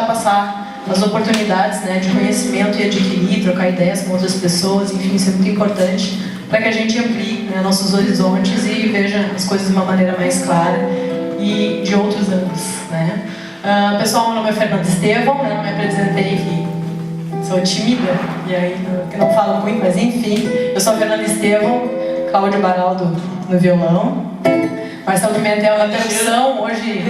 Passar as oportunidades, né, de conhecimento e adquirir, trocar ideias com outras pessoas, enfim, isso é muito importante para que a gente amplie, né, nossos horizontes e veja as coisas de uma maneira mais clara e de outros ângulos, né. Pessoal, meu nome é Fernanda Estevão, né, não me apresentei que sou tímida e aí que não falo muito, mas enfim, eu sou a Fernanda Estevão, Cláudio Baraldo no violão, Marcelo Pimentel na percussão. Hoje,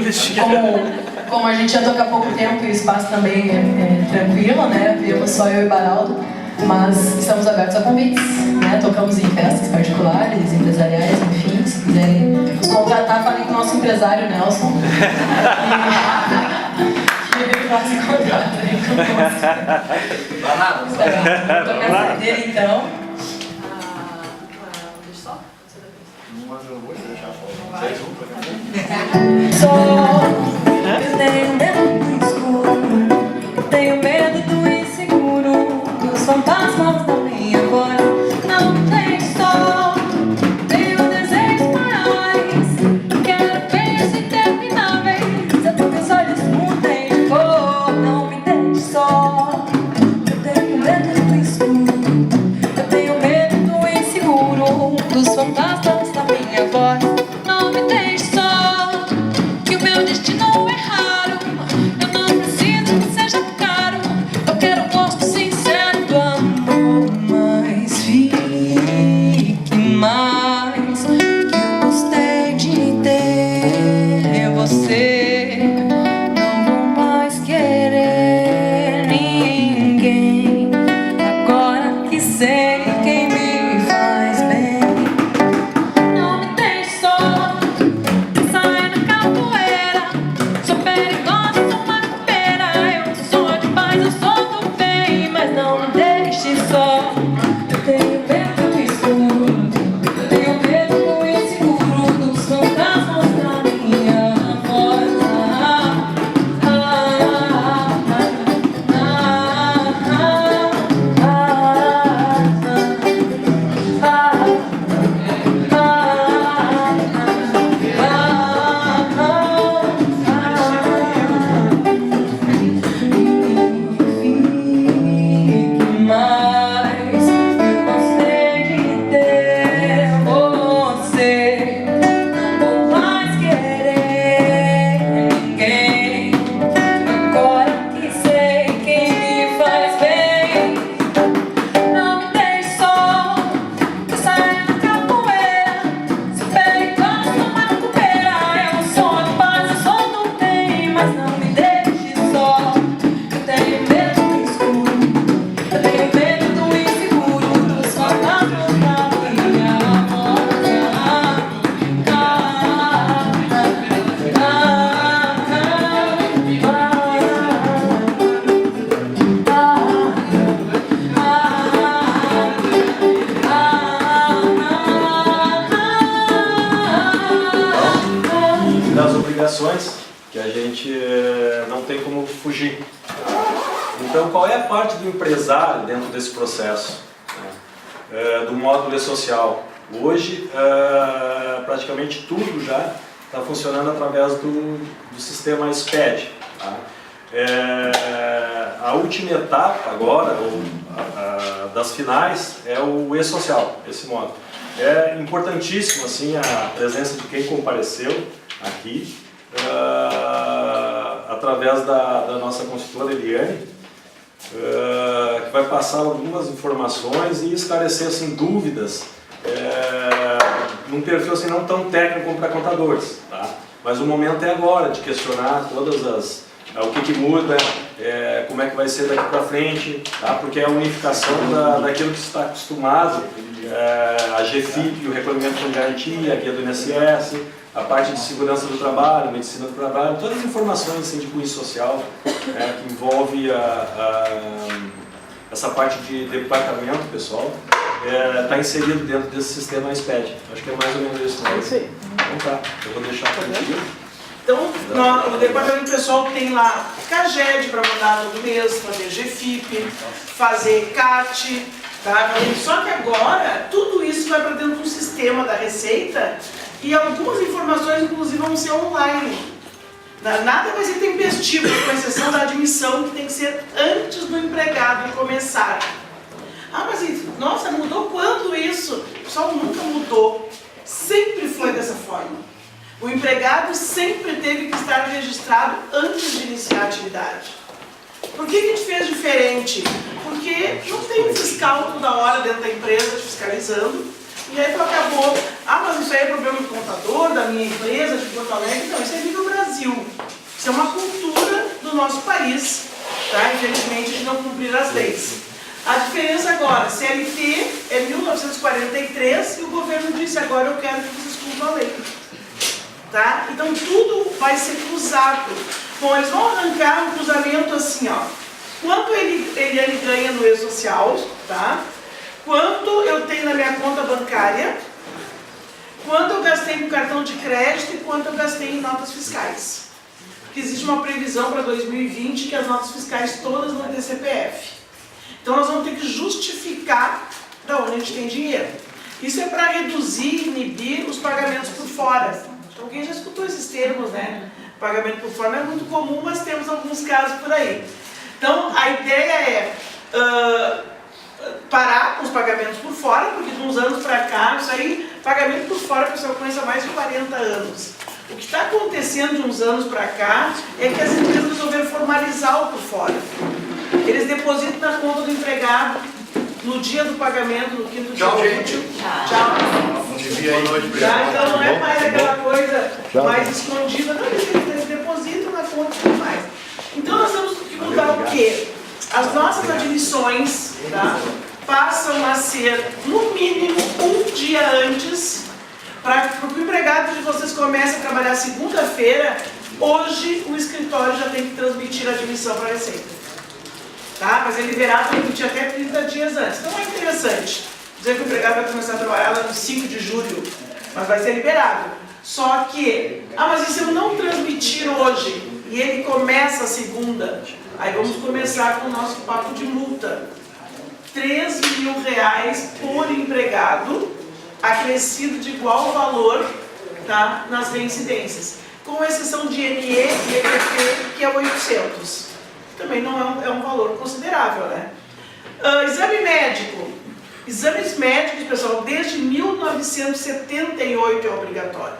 como a gente já toca há pouco tempo e o espaço também é tranquilo, né? Viemos só eu e Baraldo, mas estamos abertos a convites, né? Tocamos em festas particulares, empresariais, enfim, se quiserem nos contratar, falem com o nosso empresário Nelson. E ele faz contato aí conosco. Vou tocar a dele então. Eu tenho medo do escuro, eu tenho medo do inseguro, dos fantasmas da minha voz. Não tem sol, tenho desejos maiores, quero beijos intermináveis, até que os olhos mudem de cor. Não me deixe só, eu tenho medo do escuro, eu tenho medo do inseguro, dos fantasmas da minha voz. Não me deixe só, que o meu informações que a gente não tem como fugir. Então, qual é a parte do empresário dentro desse processo, né? Do módulo e-social? Hoje, praticamente tudo já está funcionando através do sistema SPED. Tá? A última etapa agora, das finais, é o e-social, esse módulo. É importantíssimo assim, a presença de quem compareceu aqui, através da nossa consultora Eliane, que vai passar algumas informações e esclarecer assim, dúvidas, num perfil assim, não tão técnico como para contadores. Tá? Mas o momento é agora de questionar todas o que muda, como é que vai ser daqui para frente, tá? Porque é a unificação daquilo que você está acostumado, a GFIP, o Regulamento de Garantia, a guia do INSS, a parte de segurança do trabalho, medicina do trabalho, todas as informações assim, de cunho social, que envolve essa parte de departamento pessoal, está inserido dentro desse sistema SPED. Acho que é mais ou menos isso. É isso aí. Então tá, eu vou deixar para o Então, o departamento pessoal tem lá CAGED para mandar todo mês, fazer GFIP, fazer CAT, tá? Só que agora, tudo isso vai para dentro do sistema da Receita e algumas informações, inclusive, vão ser online. Nada vai ser tempestivo, com exceção da admissão, que tem que ser antes do empregado começar. Ah, mas nossa, mudou quando isso? O pessoal nunca mudou. Sempre foi dessa forma. O empregado sempre teve que estar registrado antes de iniciar a atividade. Por que a gente fez diferente? Porque não tem um fiscal toda hora dentro da empresa te fiscalizando. E aí acabou, mas isso aí é problema do contador, da minha empresa, de Porto Alegre. Não, isso é nível Brasil. Isso é uma cultura do nosso país, tá? Infelizmente, de não cumprir as leis. A diferença agora, CLT é 1943 e o governo disse, agora eu quero que vocês cumpram a lei. Tá? Então tudo vai ser cruzado. Bom, eles vão arrancar um cruzamento assim, ó. Quanto ele ganha no e-social, tá? Quanto eu tenho na minha conta bancária, quanto eu gastei com cartão de crédito e quanto eu gastei em notas fiscais. Porque existe uma previsão para 2020 que as notas fiscais todas vão ter CPF. Então nós vamos ter que justificar de onde a gente tem dinheiro. Isso é para reduzir e inibir os pagamentos por fora. Então quem já escutou esses termos, né? Pagamento por fora não é muito comum, mas temos alguns casos por aí. Então a ideia é parar com os pagamentos por fora, porque de uns anos para cá, isso aí, pagamento por fora, o pessoal conhece há mais de 40 anos. O que está acontecendo de uns anos para cá é que as empresas resolveram formalizar o por fora. Eles depositam na conta do empregado no dia do pagamento, no quinto dia útil. Tchau. Então não é mais aquela coisa mais escondida, não, eles depositam na conta e tudo mais. Então nós temos que mudar o quê? As nossas admissões, tá, passam a ser, no mínimo, um dia antes, para que o empregado de vocês comece a trabalhar segunda-feira. Hoje o escritório já tem que transmitir a admissão para a Receita. Tá? Mas é liberado para emitir até 30 dias antes. Então é interessante dizer que o empregado vai começar a trabalhar lá no 5 de julho, mas vai ser liberado. Só que, mas e se eu não transmitir hoje e ele começa a segunda? Aí vamos começar com o nosso papo de multa. R$3.000 por empregado, acrescido de igual valor, tá, nas reincidências. Com exceção de NE e EPP, que é 800. Também não é um valor considerável, né? Exame médico. Exames médicos, pessoal, desde 1978 é obrigatório.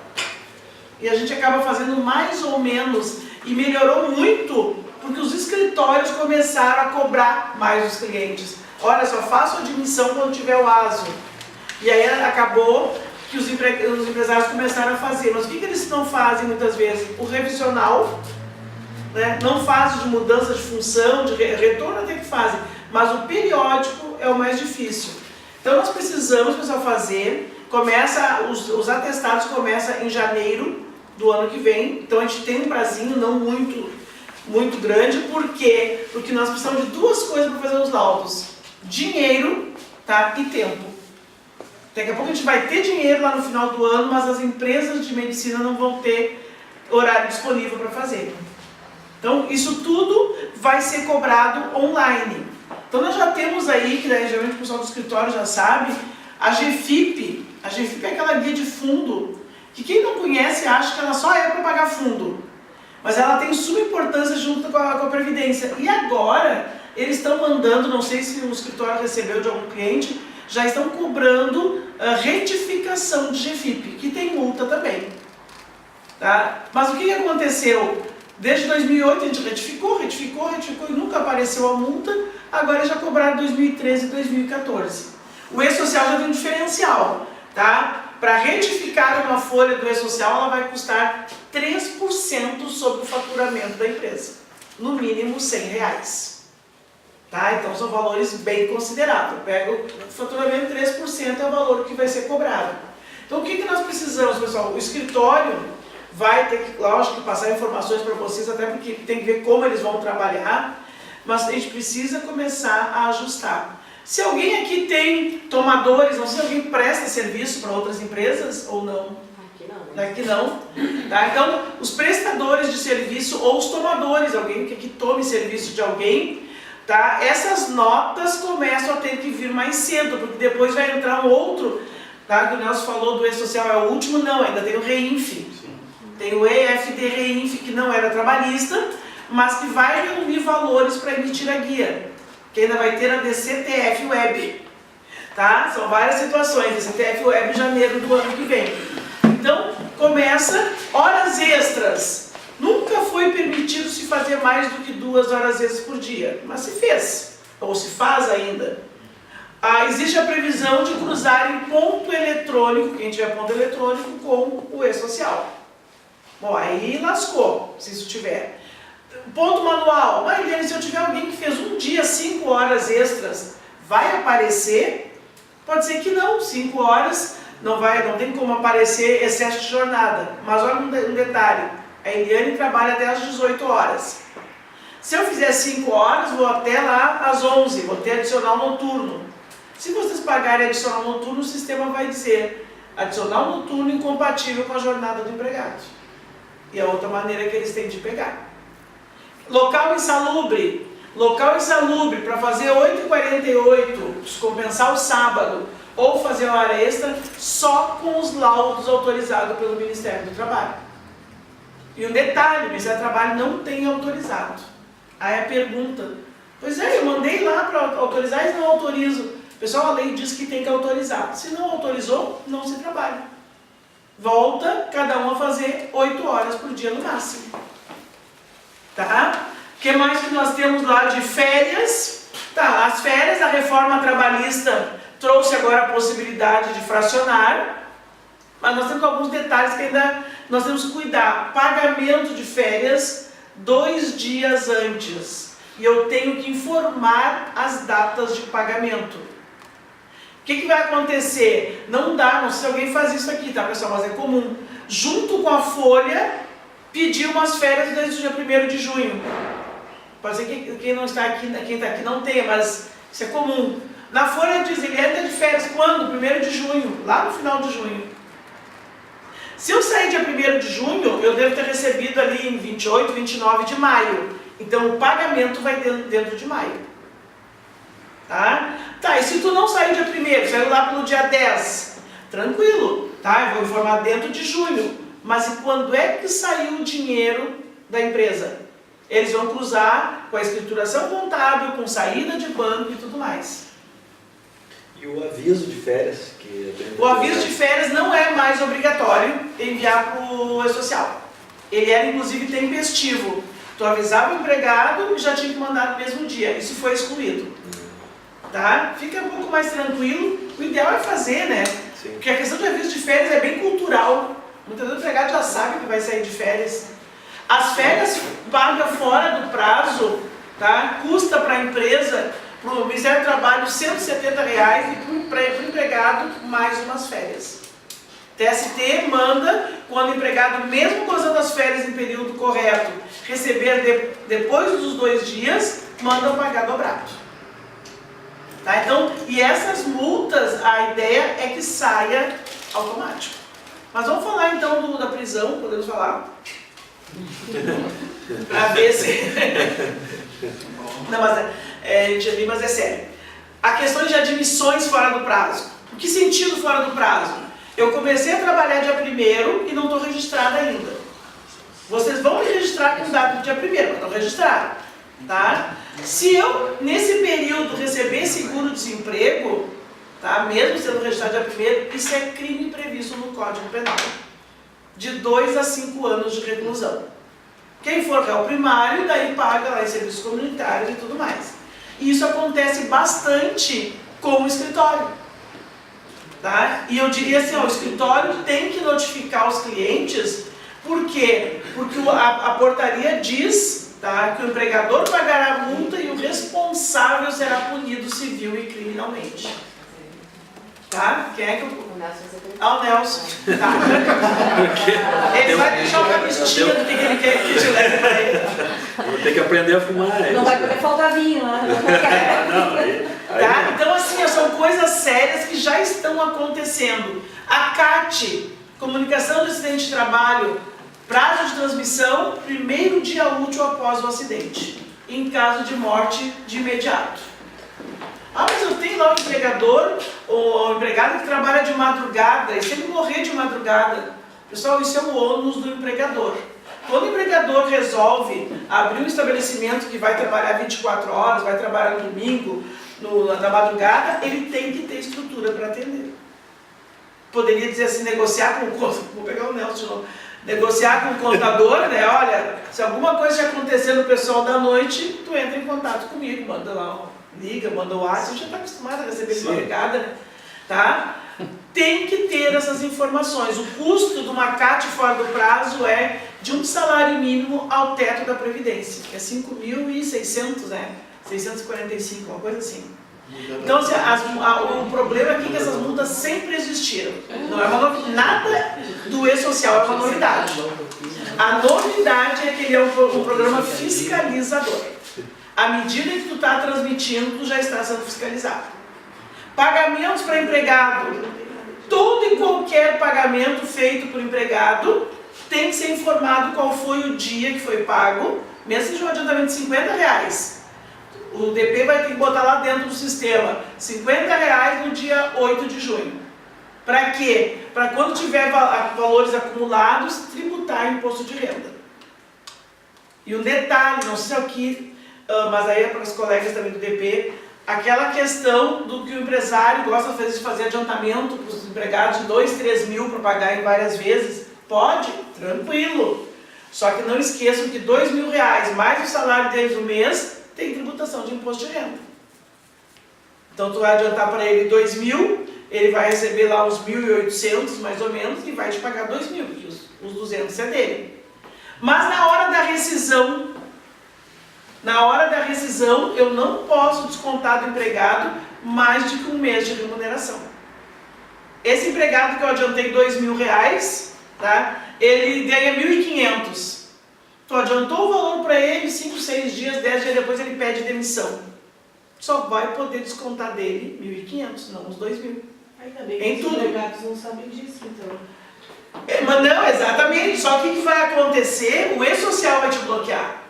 E a gente acaba fazendo mais ou menos, e melhorou muito, porque os escritórios começaram a cobrar mais os clientes. Olha, só faço admissão quando tiver o ASO. E aí acabou que os empresários começaram a fazer. Mas o que eles não fazem muitas vezes? O revisional, né? Não fazem de mudança de função, de retorno até que fazem. Mas o periódico é o mais difícil. Então nós precisamos, pessoal, fazer. Os atestados começam em janeiro do ano que vem. Então a gente tem um prazinho não muito grande. Por quê? Porque nós precisamos de duas coisas para fazer os laudos. Dinheiro, tá? E tempo. Daqui a pouco a gente vai ter dinheiro lá no final do ano, mas as empresas de medicina não vão ter horário disponível para fazer. Então, isso tudo vai ser cobrado online. Então, nós já temos aí, que geralmente o pessoal do escritório já sabe, a GFIP. A GFIP é aquela guia de fundo, que quem não conhece acha que ela só é para pagar fundo. Mas ela tem suma importância junto com a Previdência. E agora, eles estão mandando, não sei se o escritório recebeu de algum cliente, já estão cobrando retificação de GFIP, que tem multa também. Tá? Mas o que aconteceu? Desde 2008 a gente retificou e nunca apareceu a multa, agora já cobraram 2013 e 2014. O E-Social já tem um diferencial, tá? Para retificar uma folha do E-Social, ela vai custar 3% sobre o faturamento da empresa, no mínimo R$100. Tá? Então são valores bem consideráveis. Pega o faturamento, 3% é o valor que vai ser cobrado. Então o que nós precisamos, pessoal? O escritório vai ter que, lógico, passar informações para vocês, até porque tem que ver como eles vão trabalhar, mas a gente precisa começar a ajustar. Se alguém aqui tem tomadores, não sei se alguém presta serviço para outras empresas ou não. Aqui não. Tá? Então, os prestadores de serviço ou os tomadores, alguém que tome serviço de alguém, tá? Essas notas começam a ter que vir mais cedo, porque depois vai entrar um outro, tá? Que o Nelson falou do E-Social, é o último, não, ainda tem o REINF. Tem o EFD REINF, que não era trabalhista, mas que vai reunir valores para emitir a guia, que ainda vai ter a DCTF Web. Tá? São várias situações, DCTF Web em janeiro do ano que vem. Então, começa horas extras. Nunca foi permitido se fazer mais do que 2 horas extras por dia, mas se fez, ou se faz ainda. Existe a previsão de cruzar em ponto eletrônico, quem tiver ponto eletrônico, com o E-Social. Bom, aí lascou, se isso tiver. Ponto manual. Eliane, se eu tiver alguém que fez um dia 5 horas extras, vai aparecer? Pode ser que não, 5 horas não tem como aparecer excesso de jornada. Mas olha um detalhe, a Eliane trabalha até às 18 horas. Se eu fizer 5 horas, vou até lá às 11, vou ter adicional noturno. Se vocês pagarem adicional noturno, o sistema vai dizer adicional noturno incompatível com a jornada do empregado. E a outra maneira que eles têm de pegar. Local insalubre. Local insalubre para fazer 8h48, compensar o sábado, ou fazer hora extra, só com os laudos autorizados pelo Ministério do Trabalho. E um detalhe, o Ministério do Trabalho não tem autorizado. Aí a pergunta, pois é, eu mandei lá para autorizar e não autorizo. Pessoal, a lei diz que tem que autorizar. Se não autorizou, não se trabalha. Volta cada um a fazer 8 horas por dia no máximo. Tá? O que mais que nós temos lá de férias? Tá, as férias, a reforma trabalhista trouxe agora a possibilidade de fracionar, mas nós temos alguns detalhes que ainda nós temos que cuidar. Pagamento de férias 2 dias antes. E eu tenho que informar as datas de pagamento. O que vai acontecer? Não dá, não sei se alguém faz isso aqui, tá, pessoal, mas é comum. Junto com a folha, pedir umas férias desde o dia 1º de junho. Pode ser que quem não está aqui, quem está aqui não tenha, mas isso é comum. Na folha diz, ele entra de férias quando? 1º de junho, lá no final de junho. Se eu sair dia 1º de junho, eu devo ter recebido ali em 28, 29 de maio. Então o pagamento vai dentro de maio. Tá? Tá, e se tu não sair dia 1º, saiu lá pelo dia 10, tranquilo, tá? Eu vou informar dentro de junho. Mas e quando é que saiu o dinheiro da empresa? Eles vão cruzar com a escrituração contábil, com saída de banco e tudo mais. E o aviso de férias? O aviso de férias não é mais obrigatório enviar para o E-Social. Ele era inclusive tempestivo. Tu avisava o empregado e já tinha que mandar no mesmo dia. Isso foi excluído. Tá? Fica um pouco mais tranquilo. O ideal é fazer, né? Sim. Porque a questão de aviso de férias é bem cultural. Muitas vezes o empregado já sabe que vai sair de férias. As férias paga fora do prazo, tá? Custa para a empresa, para o Ministério do Trabalho, R$ 170 e para o empregado mais umas férias. TST manda, quando o empregado, mesmo gozando as férias em período correto, receber depois dos 2 dias, manda pagar dobrado. Tá? Então, e essas multas, a ideia é que saia automático. Mas vamos falar então da prisão, podemos falar? Para ver se... Não, mas é sério. A questão de admissões fora do prazo. O que sentido fora do prazo? Eu comecei a trabalhar dia 1º e não estou registrada ainda. Vocês vão me registrar com data do dia 1º, mas não registraram. Tá? Se eu, nesse período, receber seguro-desemprego, tá? Mesmo sendo registrado dia 1º, isso é crime previsto no Código Penal. De 2 a 5 anos de reclusão. Quem for réu primário, daí paga lá em serviços comunitários e tudo mais. E isso acontece bastante com o escritório. Tá? E eu diria assim, ó, o escritório tem que notificar os clientes, por quê? Porque a portaria diz, tá, que o empregador pagará a multa e o responsável será punido civil e criminalmente. Tá? Quem é que eu... Ah, o Nelson. Tá. Ele vai deixar uma listinha do que ele quer que te leve para ele. Vou ter que aprender a fumar. Não vai poder faltar vinho lá. Tá? Então, assim, são coisas sérias que já estão acontecendo. A CAT, Comunicação do Acidente de Trabalho, prazo de transmissão, 1º dia útil após o acidente. Em caso de morte, de imediato. Ah, mas eu tenho lá um empregador, ou um empregado que trabalha de madrugada, e se ele morrer de madrugada, pessoal, isso é o ônus do empregador. Quando o empregador resolve abrir um estabelecimento que vai trabalhar 24 horas, vai trabalhar no domingo, na madrugada, ele tem que ter estrutura para atender. Poderia dizer assim, negociar com o contador, vou pegar o Nelson de novo, negociar com o contador, né, olha, se alguma coisa acontecer no pessoal da noite, tu entra em contato comigo, manda lá, liga, manda o WhatsApp, já está acostumado a receber de madrugada, né? Tá? Tem que ter essas informações. O custo de uma CAT fora do prazo é de um salário mínimo ao teto da Previdência, que é 5.600, né? 645, uma coisa assim. Então, assim, o problema aqui é que essas multas sempre existiram. Não é uma nada do E-Social é uma novidade. A novidade é que ele é um programa fiscalizador. À medida que tu está transmitindo, tu já está sendo fiscalizado. Pagamentos para empregado. Todo e qualquer pagamento feito por empregado tem que ser informado qual foi o dia que foi pago, mesmo que seja um adiantamento de R$50. O DP vai ter que botar lá dentro do sistema R$50 no dia 8 de junho. Para quê? Para quando tiver valores acumulados, tributar imposto de renda. E um detalhe, não sei se é o que, mas aí é para os colegas também do DP, aquela questão do que o empresário gosta às vezes de fazer adiantamento para os empregados de 2, 3 mil para pagar em várias vezes. Pode, tranquilo. Só que não esqueçam que R$2.000 mais o salário deles no mês tem tributação de imposto de renda. Então tu vai adiantar para ele 2.000, ele vai receber lá uns 1.800 mais ou menos e vai te pagar 2.000, porque os 200 é dele. Mas na hora da rescisão, eu não posso descontar do empregado mais de que um mês de remuneração. Esse empregado que eu adiantei R$2.000, tá? Ele ganha 1.500. Tu adiantou o valor para ele, 5, 6 dias, 10 dias depois ele pede demissão. Só vai poder descontar dele 1.500, não os 2.000. Ainda bem que os empregados não sabem disso, então. Mas não, exatamente. Só que o que vai acontecer? O E-Social vai te bloquear.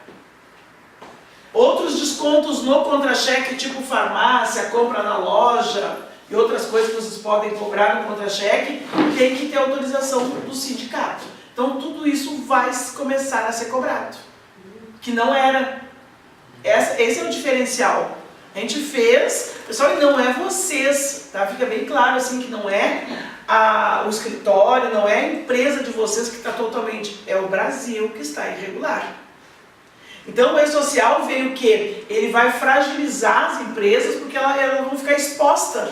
Outros descontos no contra-cheque, tipo farmácia, compra na loja e outras coisas que vocês podem cobrar no contra-cheque, tem que ter autorização do sindicato. Então tudo isso vai começar a ser cobrado. Que não era. Esse é o diferencial. A gente fez, pessoal, e não é vocês, tá? Fica bem claro assim que não é o escritório, não é a empresa de vocês que está totalmente, é o Brasil que está irregular. Então o E-Social veio o quê? Ele vai fragilizar as empresas porque elas vão ficar expostas.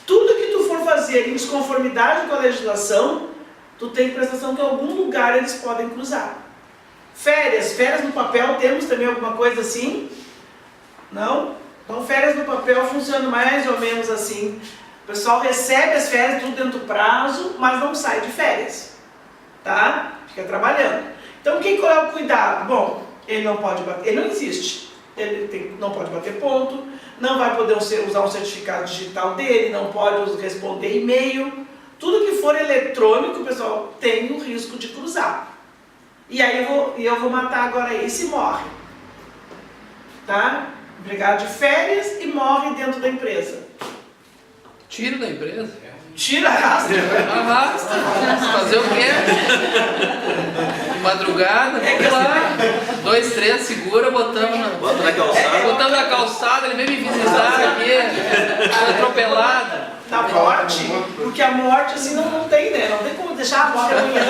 Tudo que tu for fazer em desconformidade com a legislação, tu tem prestação que em algum lugar eles podem cruzar. Férias no papel, temos também alguma coisa assim? Não? Então férias no papel funciona mais ou menos assim. O pessoal recebe as férias tudo dentro do prazo, mas não sai de férias. Tá? Fica trabalhando. Então qual é o cuidado? Bom, ele não pode bater, ele não existe. Ele não pode bater ponto, não vai poder usar um certificado digital dele, não pode responder e-mail. Tudo que for eletrônico, pessoal, tem o risco de cruzar. E aí eu vou matar agora esse e morre. Tá? Empregado de férias e morre dentro da empresa. Tira da empresa. Tira, arrasta. Arrasta. Fazer o quê? De madrugada, vamos lá. 2, 3, segura, botamos Bota na calçada. botamos na calçada, ele veio me visitar aqui. Foi atropelado. Da morte, porque a morte assim não tem, né? Não tem como deixar a morte amanhã.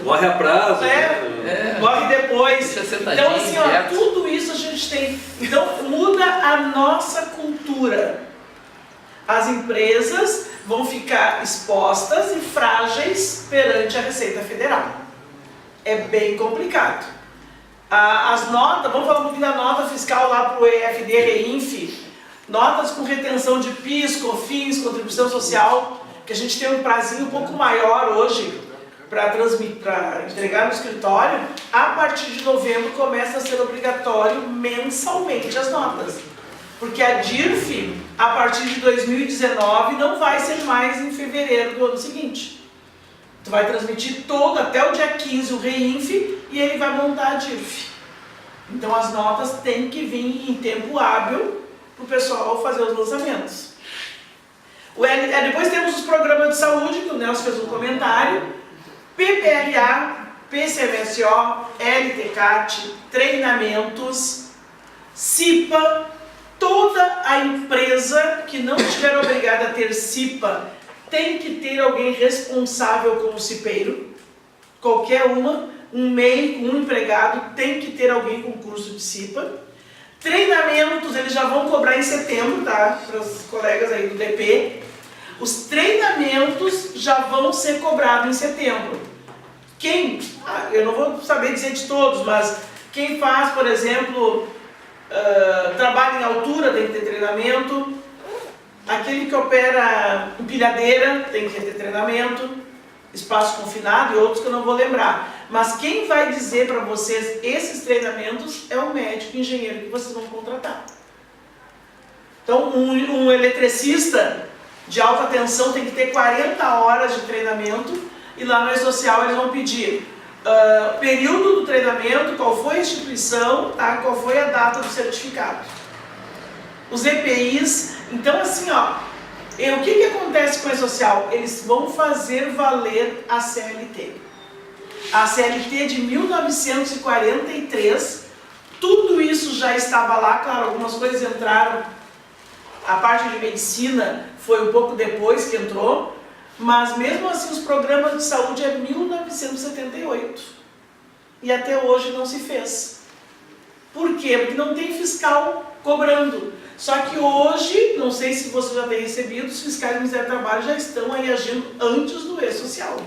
Morre a prazo. Morre depois. Deixa sentadinho, Então assim, ó, quieto. tudo isso a gente tem. Então muda a nossa cultura. As empresas vão ficar expostas e frágeis perante a Receita Federal. É bem complicado. As notas, vamos falar um pouquinho da nota fiscal lá para o EFD, REINF. Notas com retenção de PIS, COFINS, contribuição social, que a gente tem um prazinho um pouco maior hoje para entregar no escritório. A partir de novembro começa a ser obrigatório mensalmente as notas. Porque a DIRF, a partir de 2019, não vai ser mais em fevereiro do ano seguinte. Tu vai transmitir todo, até o dia 15, o REINF, e ele vai montar a DIRF. Então as notas têm que vir em tempo hábil para o pessoal fazer os lançamentos. Depois temos os programas de saúde, que o Nelson fez um comentário. PPRA, PCMSO, LTCAT, treinamentos, CIPA. Toda a empresa que não estiver obrigada a ter CIPA tem que ter alguém responsável como cipeiro. Qualquer uma, um MEI, um empregado, tem que ter alguém com curso de CIPA. Treinamentos, eles já vão cobrar em setembro, tá? Para os colegas aí do DP. Os treinamentos já vão ser cobrados em setembro. Eu não vou saber dizer de todos, mas quem faz, por exemplo, trabalho em altura tem que ter treinamento. Aquele que opera empilhadeira tem que ter treinamento. Espaço confinado e outros que eu não vou lembrar. Mas quem vai dizer para vocês esses treinamentos é o médico engenheiro que vocês vão contratar. Então, um eletricista de alta tensão tem que ter 40 horas de treinamento e lá no E-Social eles vão pedir período do treinamento, qual foi a instituição, tá? Qual foi a data do certificado. Os EPIs, então assim, ó, o que acontece com o E-Social? Eles vão fazer valer a CLT. A CLT de 1943, tudo isso já estava lá, claro, algumas coisas entraram, a parte de medicina foi um pouco depois que entrou, mas mesmo assim os programas de saúde é 1978 e até hoje não se fez. Por quê? Porque não tem fiscal cobrando. Só que hoje, não sei se você já tem recebido, os fiscais do Ministério do Trabalho já estão aí agindo antes do E-Social.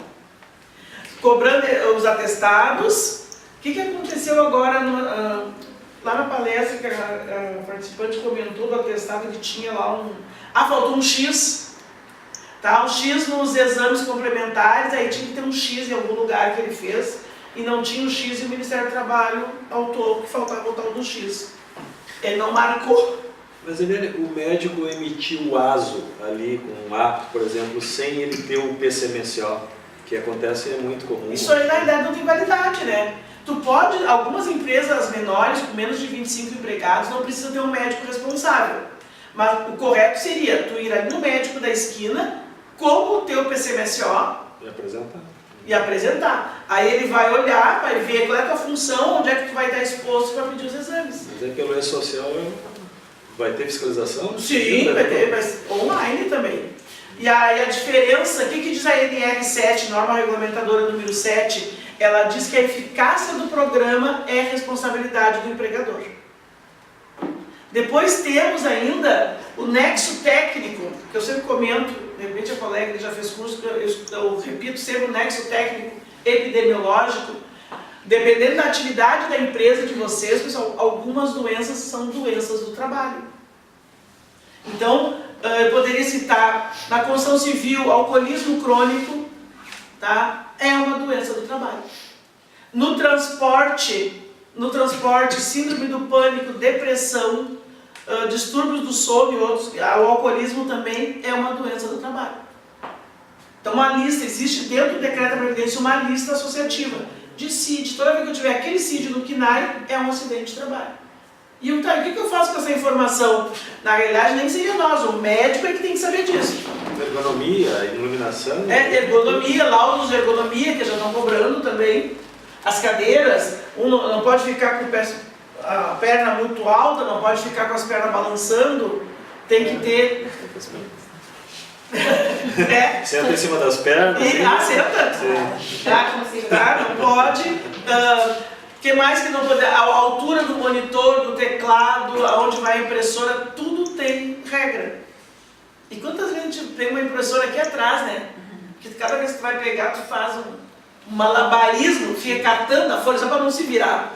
Cobrando os atestados. O que aconteceu agora lá na palestra que a participante comentou do atestado que tinha lá faltou um X. Tá? Um X nos exames complementares, aí tinha que ter um X em algum lugar que ele fez, e não tinha um X e o Ministério do Trabalho autuou que faltava o tal do X. Ele não marcou. Mas o médico emitiu o ASO ali, com um ato, por exemplo, sem ele ter o PCMSO, que acontece é muito comum. Isso aí na realidade não tem validade, né? Tu pode, algumas empresas menores, com menos de 25 empregados, não precisam ter um médico responsável. Mas o correto seria tu ir ali no médico da esquina, com o teu PCMSO, e apresentar. Aí ele vai olhar, vai ver qual é a tua função, onde é que tu vai estar exposto para pedir os exames. Mas é pelo E-Social, vai ter fiscalização? Sim, vai ter, mas online também. E aí a diferença, o que diz a NR7, norma regulamentadora número 7? Ela diz que a eficácia do programa é responsabilidade do empregador. Depois temos ainda o nexo técnico, que eu sempre comento, de repente a colega que já fez curso, eu repito sempre o nexo técnico epidemiológico. Dependendo da atividade da empresa de vocês, pessoal, algumas doenças são doenças do trabalho. Então, eu poderia citar, na construção civil, alcoolismo crônico, tá? É uma doença do trabalho. No transporte, síndrome do pânico, depressão, distúrbios do sono e outros, o alcoolismo também é uma doença do trabalho. Então, uma lista, existe dentro do decreto da Previdência uma lista associativa. de CID. Toda vez que eu tiver aquele CID no KNAI, é um acidente de trabalho. E o que eu faço com essa informação? Na realidade, nem seria nós, o médico é que tem que saber disso. Ergonomia, iluminação. Ergonomia, laudos de ergonomia, que já estão cobrando também. As cadeiras, não pode ficar com a perna muito alta, não pode ficar com as pernas balançando, tem que ter... Senta em cima das pernas. Senta. Não pode. O que mais que não pode? A altura do monitor, do teclado, aonde vai a impressora, tudo tem regra. E quantas vezes a gente tem uma impressora aqui atrás, né? Que cada vez que tu vai pegar, tu faz um malabarismo, fica catando a folha só para não se virar.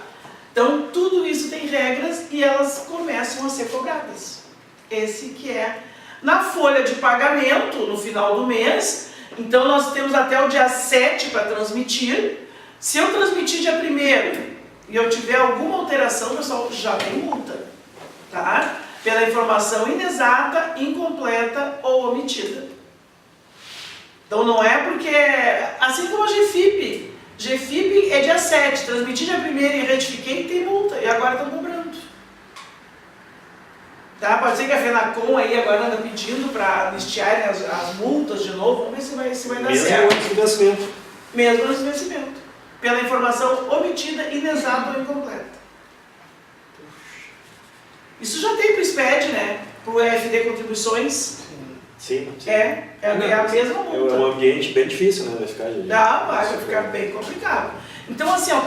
Então, tudo isso tem regras e elas começam a ser cobradas. Esse que é... Na folha de pagamento, no final do mês, então nós temos até o dia 7 para transmitir. Se eu transmitir dia 1º e eu tiver alguma alteração, pessoal, já tem multa, tá? Pela informação inexata, incompleta ou omitida. Então não é porque... Assim como a GFIP. GFIP é dia 7, transmiti dia 1º e retifiquei, tem multa. E agora estão cobrando. Tá? Pode ser que a FENACOM aí agora anda pedindo para anistiarem as multas de novo. Vamos ver se vai dar certo. Mesmo antes do vencimento. Mesmo antes do vencimento. Pela informação omitida, inexata ou incompleta. Isso já tem para o SPED, né? Para o EFD Contribuições. Sim. É a mesma multa. É um ambiente bem difícil, né? Vai ficar, gente. Vai ficar bem complicado. Então, assim, o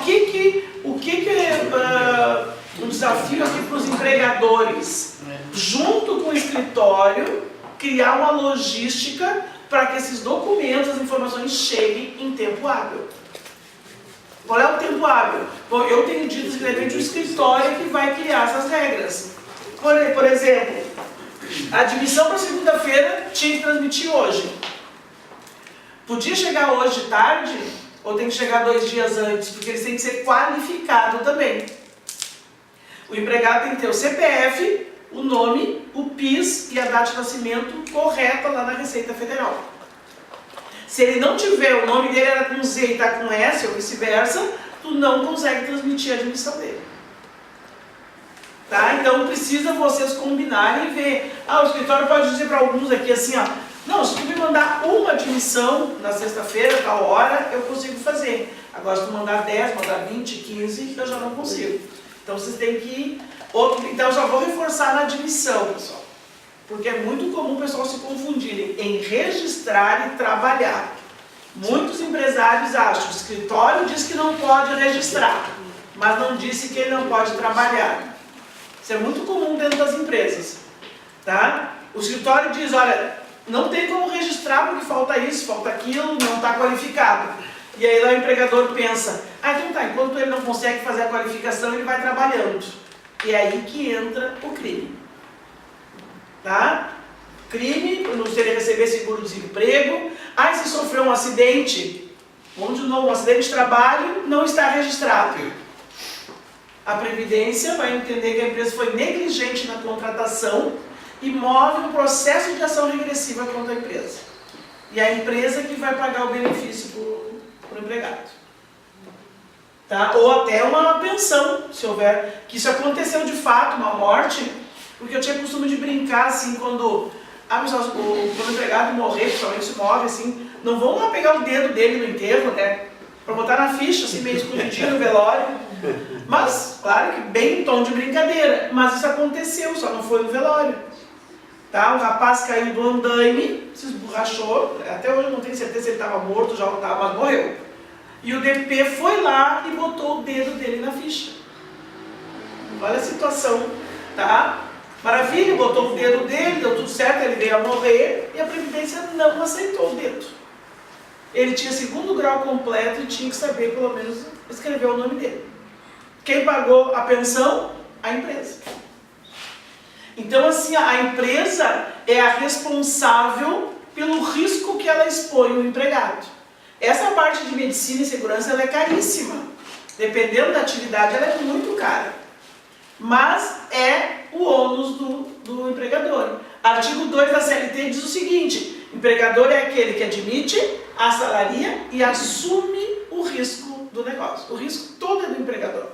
que é um desafio aqui para os empregadores? Junto com o escritório, criar uma logística para que esses documentos, as informações cheguem em tempo hábil. Qual é o tempo hábil? Bom, eu tenho dito que depende do escritório que vai criar essas regras. Por exemplo, a admissão para segunda-feira tinha que transmitir hoje. Podia chegar hoje de tarde ou tem que chegar 2 dias antes? Porque eles têm que ser qualificados também. O empregado tem que ter o CPF, o nome, o PIS e a data de nascimento correta lá na Receita Federal. Se ele não tiver, o nome dele era com Z e está com S, ou vice-versa, tu não consegue transmitir a admissão dele. Tá? Então precisa vocês combinarem e ver. O escritório pode dizer para alguns aqui assim, não, se tu me mandar uma admissão na sexta-feira, tal hora, eu consigo fazer. Agora se tu mandar 10, mandar 20, 15, eu já não consigo. Então vocês têm que... Então eu já vou reforçar na admissão, pessoal. Porque é muito comum o pessoal se confundirem em registrar e trabalhar. Muitos empresários acham que o escritório diz que não pode registrar, mas não disse que ele não pode trabalhar. Isso é muito comum dentro das empresas. Tá? O escritório diz, olha, não tem como registrar porque falta isso, falta aquilo, não está qualificado. E aí lá o empregador pensa, então tá, enquanto ele não consegue fazer a qualificação, ele vai trabalhando. E é aí que entra o crime. Tá? Crime, não seria receber seguro-desemprego. Se sofreu um acidente, vamos de novo, um acidente de trabalho, não está registrado. A Previdência vai entender que a empresa foi negligente na contratação e move um processo de ação regressiva contra a empresa. E a empresa que vai pagar o benefício para o empregado. Tá? Ou até uma pensão, se houver, que isso aconteceu de fato, uma morte, porque eu tinha costume de brincar assim, quando o empregado morrer, principalmente se morre assim, não vão lá pegar o dedo dele no enterro, né? Para botar na ficha, assim, meio escondidinho no velório. Mas, claro que bem em tom de brincadeira, mas isso aconteceu, só não foi no velório. Tá? O rapaz caiu do andaime, se esborrachou, até hoje eu não tenho certeza se ele estava morto, já não estava, mas morreu. E o DP foi lá e botou o dedo dele na ficha. Olha a situação, tá? Maravilha, botou o dedo dele, deu tudo certo, ele veio a morrer e a Previdência não aceitou o dedo. Ele tinha 2º grau completo e tinha que saber, pelo menos, escrever o nome dele. Quem pagou a pensão? A empresa. Então, assim, a empresa é a responsável pelo risco que ela expõe o empregado. Essa parte de medicina e segurança ela é caríssima. Dependendo da atividade, ela é muito cara. Mas é o ônus do empregador. Artigo 2 da CLT diz o seguinte: empregador é aquele que admite, assalaria e assume o risco do negócio. O risco todo é do empregador.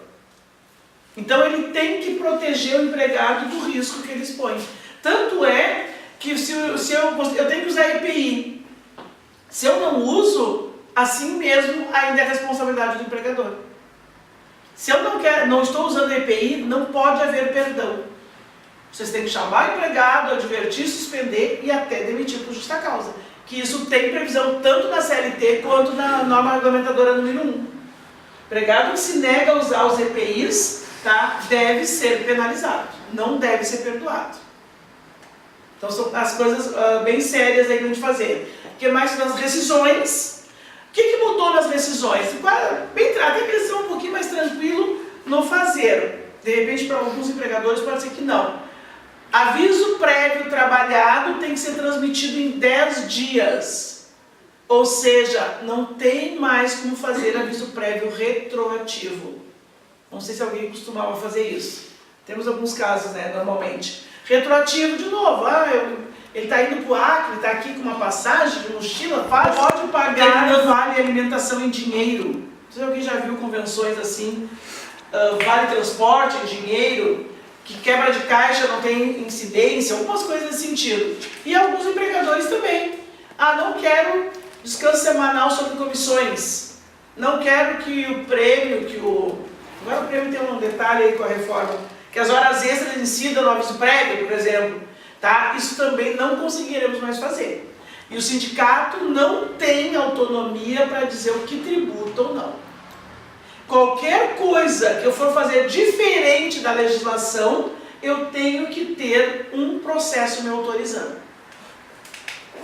Então ele tem que proteger o empregado do risco que ele expõe. Tanto é que se eu tenho que usar EPI, se eu não uso, assim mesmo ainda é responsabilidade do empregador. Se eu não estou usando EPI, não pode haver perdão. Vocês têm que chamar o empregado, advertir, suspender e até demitir por justa causa. Que isso tem previsão tanto na CLT quanto na norma regulamentadora número 1. O empregado que se nega a usar os EPIs, tá, deve ser penalizado, não deve ser perdoado. Então são as coisas bem sérias aí que a gente fazer. O que mais nas rescisões? O que mudou nas rescisões? Até que eles são um pouquinho mais tranquilo no fazer. De repente, para alguns empregadores pode ser que não. Aviso prévio trabalhado tem que ser transmitido em 10 dias. Ou seja, não tem mais como fazer aviso prévio retroativo. Não sei se alguém costumava fazer isso. Temos alguns casos, né, normalmente. Retroativo, de novo. Ele está indo para o Acre, está aqui com uma passagem de mochila, pode pagar vale alimentação em dinheiro. Não sei se alguém já viu convenções assim, vale transporte em dinheiro, que quebra de caixa não tem incidência, algumas coisas nesse sentido. E alguns empregadores também. Não quero descanso semanal sobre comissões. Não quero que o prêmio, agora o prêmio tem um detalhe aí com a reforma, que as horas extras incidam no aviso prévio, por exemplo. Tá? Isso também não conseguiremos mais fazer. E o sindicato não tem autonomia para dizer o que tributa ou não. Qualquer coisa que eu for fazer diferente da legislação, eu tenho que ter um processo me autorizando.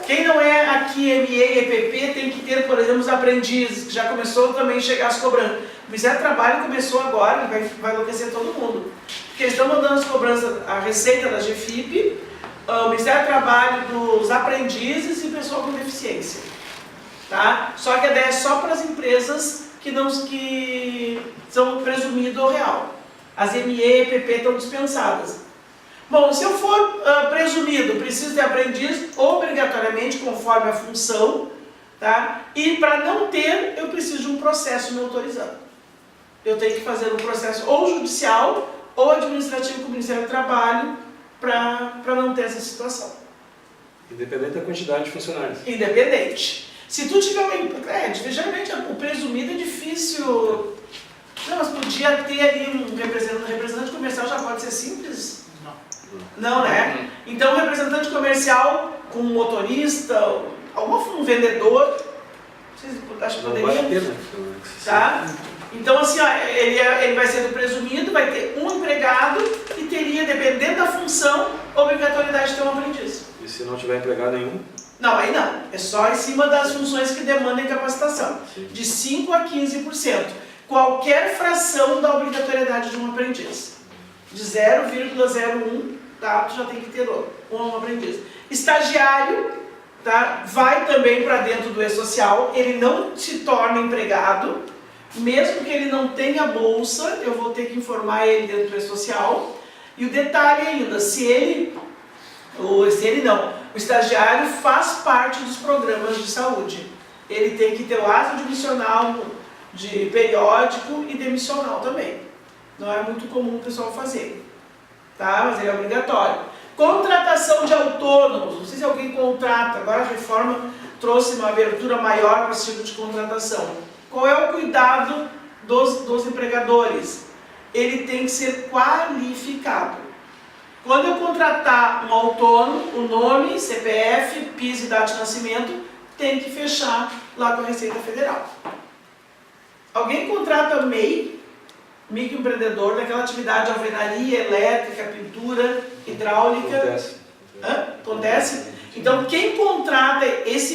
Quem não é aqui ME e EPP tem que ter, por exemplo, os aprendizes, que já começou também a chegar as cobranças. O Ministério do Trabalho começou agora, vai enlouquecer todo mundo. Porque eles estão mandando as cobranças, a receita da GFIP, o Ministério do Trabalho dos aprendizes e pessoal com deficiência. Tá? Só que a ideia é só para as empresas que são presumido ou real. As ME e EPP estão dispensadas. Bom, se eu for presumido, preciso de aprendiz obrigatoriamente conforme a função, tá? E para não ter, eu preciso de um processo me autorizando. Eu tenho que fazer um processo ou judicial ou administrativo com o Ministério do Trabalho para não ter essa situação. Independente da quantidade de funcionários. Independente. Se tu tiver geralmente o presumido é difícil. Não, mas podia ter ali um representante comercial, já pode ser simples? Não, né? Então, um representante comercial com um motorista, um vendedor, vocês acham que poderia? Vale a pena. Tá? Então, assim, ele vai ser do presumido, vai ter um empregado e teria, dependendo da função, obrigatoriedade de ter um aprendiz. E se não tiver empregado nenhum? Não, aí não. É só em cima das funções que demandem capacitação. Sim. De 5% a 15%. Qualquer fração da obrigatoriedade de um aprendiz. De 0,01, tá? Tu já tem que ter um aprendiz. Estagiário, tá? Vai também para dentro do E-Social. Ele não se torna empregado. Mesmo que ele não tenha bolsa, eu vou ter que informar ele dentro do E-Social. E o detalhe ainda, o estagiário faz parte dos programas de saúde. Ele tem que ter o ato admissional, de periódico e demissional também. Não é muito comum o pessoal fazer, tá? Mas ele é obrigatório. Contratação de autônomos, não sei se alguém contrata, agora a reforma trouxe uma abertura maior para esse tipo de contratação. Qual é o cuidado dos empregadores? Ele tem que ser qualificado. Quando eu contratar um autônomo, o nome, CPF, PIS e data de nascimento, tem que fechar lá com a Receita Federal. Alguém contrata MEI, microempreendedor, daquela atividade de alvenaria, elétrica, pintura, hidráulica. Acontece. Acontece? Então, quem contrata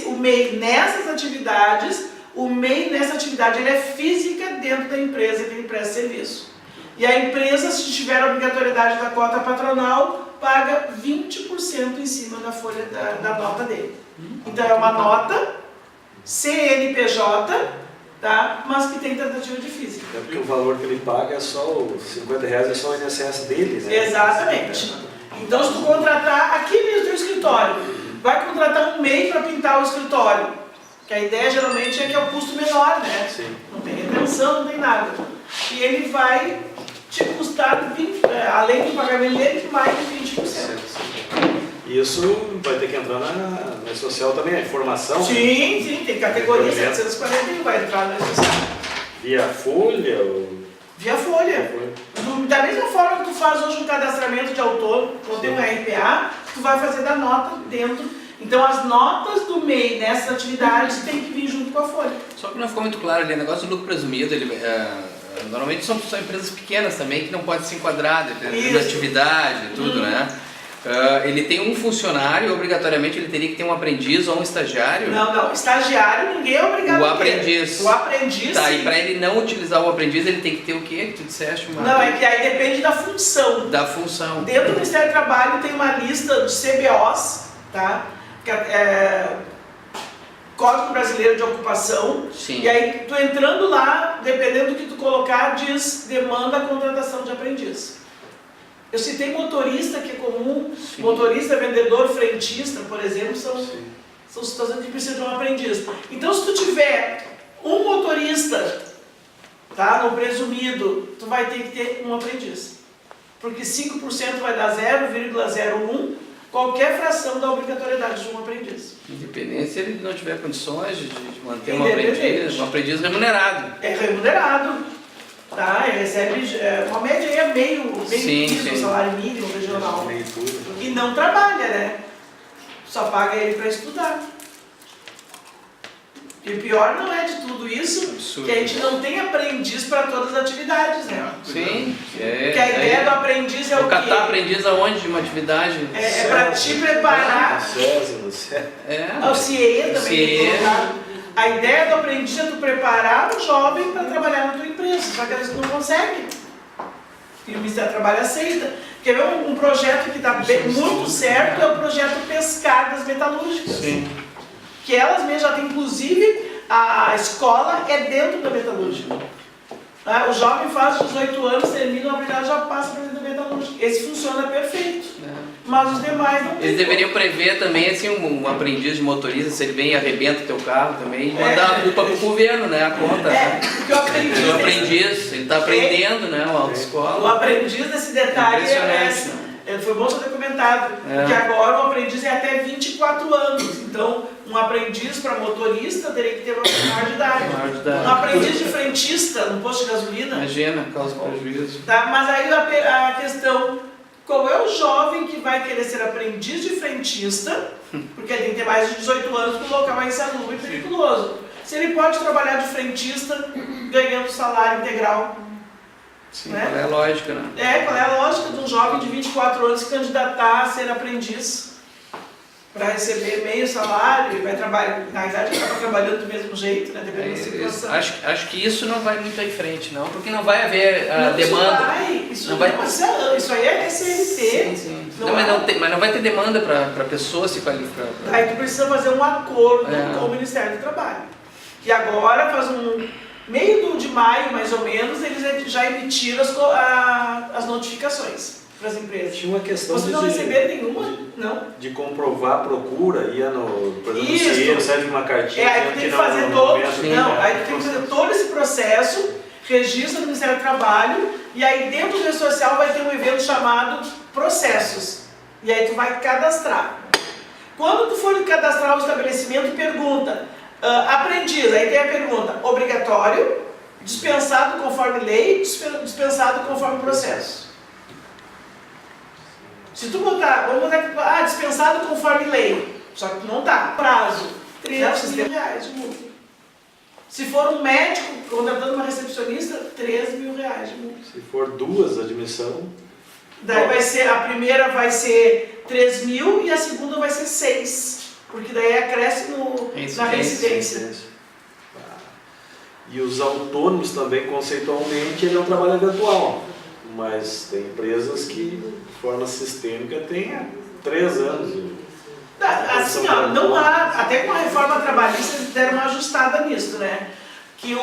o MEI nessas atividades, o MEI nessa atividade ele é física dentro da empresa que ele presta serviço. E a empresa, se tiver a obrigatoriedade da cota patronal, paga 20% em cima da folha da nota dele. Então é uma nota CNPJ, tá? Mas que tem tentativa de física. É porque o valor que ele paga é só os R$50, é só o INSS dele, né? Exatamente. Então se tu contratar, aqui mesmo no escritório, vai contratar um MEI para pintar o escritório. Que a ideia geralmente é que é o custo menor, né? Sim. Não tem retenção, não tem nada. E ele vai te custar, além do pagamento dele, mais de 20%. Isso vai ter que entrar na social também, a informação. Sim, sim, tem categoria 741, vai entrar na social. Via folha? Ou... Via folha. Da mesma forma que tu faz hoje um cadastramento de autônomo, ou tem um RPA, tu vai fazer da nota dentro. Então as notas do MEI nessas atividades tem que vir junto com a folha. Só que não ficou muito claro ali, o negócio do lucro presumido, normalmente são empresas pequenas também que não podem se enquadrar, dependendo da atividade e tudo, né? Ele tem um funcionário, obrigatoriamente ele teria que ter um aprendiz ou um estagiário? Não, estagiário ninguém é obrigado O a ter. aprendiz. O aprendiz, Tá, sim. e para ele não utilizar o aprendiz, ele tem que ter o quê que tu disseste? Não, é que aí depende da função. Da função. Dentro do Ministério do Trabalho tem uma lista de CBOs, tá? Código Brasileiro de Ocupação. Sim. E aí, tu entrando lá, dependendo do que tu colocar, diz demanda a contratação de aprendiz. Eu citei motorista, que é comum, Sim. motorista, vendedor, frentista, por exemplo, são situações que precisam de um aprendiz. Então, se tu tiver um motorista, tá, no presumido, tu vai ter que ter um aprendiz. Porque 5% vai dar 0,01, qualquer fração da obrigatoriedade de um aprendiz. Independente se ele não tiver condições de manter um aprendiz remunerado. É remunerado. Tá, ele recebe uma média meio piso, salário mínimo regional. E não trabalha, né? Só paga ele para estudar. E o pior não é de tudo isso, absurdo, que a gente não tem aprendiz para todas as atividades, né? Sim. Porque a ideia do aprendiz é o quê? Catar aprendiz aonde de uma atividade? É para te preparar. O CIE também tem colocado. A ideia do aprendiz é tu preparar o jovem para trabalhar na tua empresa, só que eles não conseguem. E o Ministério do Trabalho aceita. Quer ver um projeto que está muito certo, é o projeto Pescar das Metalúrgicas. Sim. Que elas mesmas já têm, inclusive, a escola é dentro da metalúrgica. O jovem faz 18 anos, termina a habilidade, já passa para dentro da metalúrgica. Esse funciona perfeito. Mas os demais não tem. Eles deveriam prever também assim, um aprendiz de motorista, se ele vem e arrebenta o teu carro também, e mandar a culpa pro governo, né? A conta. Porque o aprendiz. O aprendiz, ele está aprendendo, né? Uma autoescola. O aprendiz desse detalhe foi bom você ter comentado, porque agora o aprendiz é até 24 anos. Então, um aprendiz para motorista teria que ter uma maior de idade. Um aprendiz de frentista no posto de gasolina. Imagina, causa prejuízo. Tá, mas aí a questão, qual é o jovem que vai querer ser aprendiz de frentista, porque ele tem que ter mais de 18 anos para o local é insalubre e perigoso. Se ele pode trabalhar de frentista ganhando salário integral. Sim, né? Qual é a lógica, né? Qual é a lógica de um jovem de 24 anos se candidatar a ser aprendiz para receber meio salário e vai trabalhar, na verdade acaba trabalhando do mesmo jeito, né? Dependendo da situação. Acho que isso não vai muito em frente, não, porque não vai haver demanda. Isso aí é CLT. Sim. Mas não vai ter demanda para pessoas se qualificar. Aí tu precisa fazer um acordo com o Ministério do Trabalho. E agora, faz meio de maio, mais ou menos, eles já emitiram as notificações para as empresas. Tinha uma questão Vocês não receberam nenhuma? Não. De comprovar a procura, ia por exemplo, no CIE, recebe uma cartinha. Aí tu tem que fazer aí tu tem que fazer todo esse processo, registro do Ministério do Trabalho, e aí dentro do rede social vai ter um evento chamado Processos. E aí tu vai cadastrar. Quando tu for cadastrar o estabelecimento, pergunta, aprendiz, aí tem a pergunta, obrigatório, dispensado conforme lei, dispensado conforme processo. Se tu botar, vamos botar dispensado conforme lei, só que não tá, prazo, R$3 mil de multa. Se for um médico contratando uma recepcionista, R$3 mil de multa. Se for duas, admissão... Daí vai ser, a primeira vai ser 3 mil e a segunda vai ser 6, porque daí acresce na residência. E os autônomos também, conceitualmente, ele é um trabalho eventual, mas tem empresas que, de forma sistêmica, têm há 3 anos. Assim, não há, até com a reforma trabalhista eles deram uma ajustada nisso, né? Que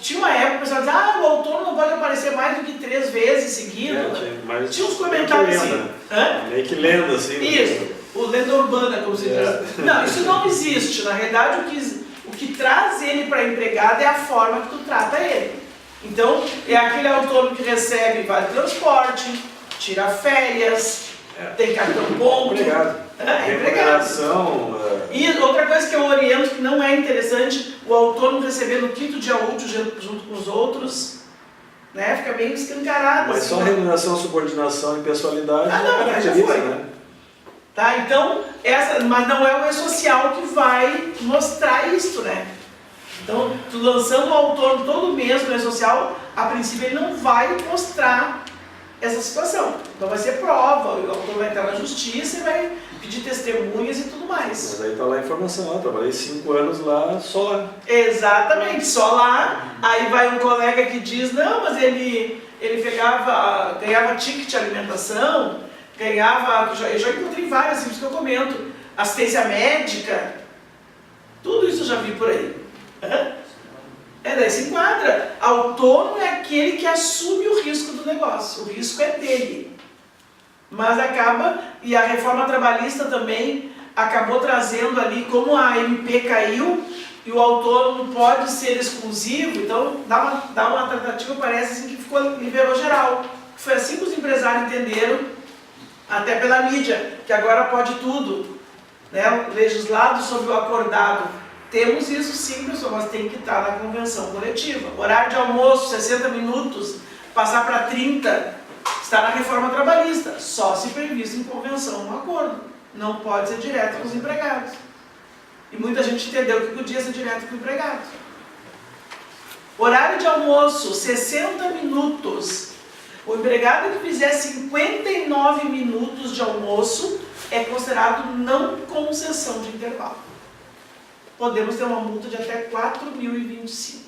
tinha uma época que o pessoal dizia, o autônomo não pode aparecer mais do que 3 vezes seguido. Tinha uns comentários assim. Meio que lenda, assim. Isso, o lenda urbana, como se diz. Não, isso não existe. Na realidade, o que traz ele para empregado é a forma que tu trata ele. Então, é aquele autônomo que recebe vale transporte, tira férias, tem cartão ponto. Empregado. Remuneração. E outra coisa que eu oriento, que não é interessante, o autônomo recebendo o quinto dia útil junto com os outros, né? Fica bem escancarado. Mas assim, só né? remuneração, subordinação e pessoalidade não, já caracteriza, foi. né? Tá? Então, mas não é o E-Social que vai mostrar isso, né? Então, tu lançando o autônomo todo mês no E-Social, a princípio ele não vai mostrar essa situação. Então vai ser prova, o autônomo vai entrar na justiça e vai pedir testemunhas e tudo mais. Mas aí tá lá a informação, eu trabalhei 5 anos lá, só lá. Exatamente, só lá. Aí vai um colega que diz, não, mas ele ganhava ticket de alimentação, eu já encontrei várias, assim, que eu comento, assistência médica, tudo isso eu já vi por aí. Daí se enquadra. Autônomo é aquele que assume o risco do negócio, o risco é dele. Mas e a reforma trabalhista também acabou trazendo ali, como a MP caiu e o autônomo pode ser exclusivo, então dá uma tratativa, parece assim, que liberou geral. Foi assim que os empresários entenderam, até pela mídia, que agora pode tudo, né? Legislado sobre o acordado. Temos isso sim, pessoal, mas tem que estar na convenção coletiva. Horário de almoço, 60 minutos, passar para 30, está na reforma trabalhista, só se previsto em convenção um acordo. Não pode ser direto com os empregados. E muita gente entendeu que podia ser direto com o empregado. Horário de almoço, 60 minutos. O empregado que fizer 59 minutos de almoço é considerado não concessão de intervalo. Podemos ter uma multa de até 4.025.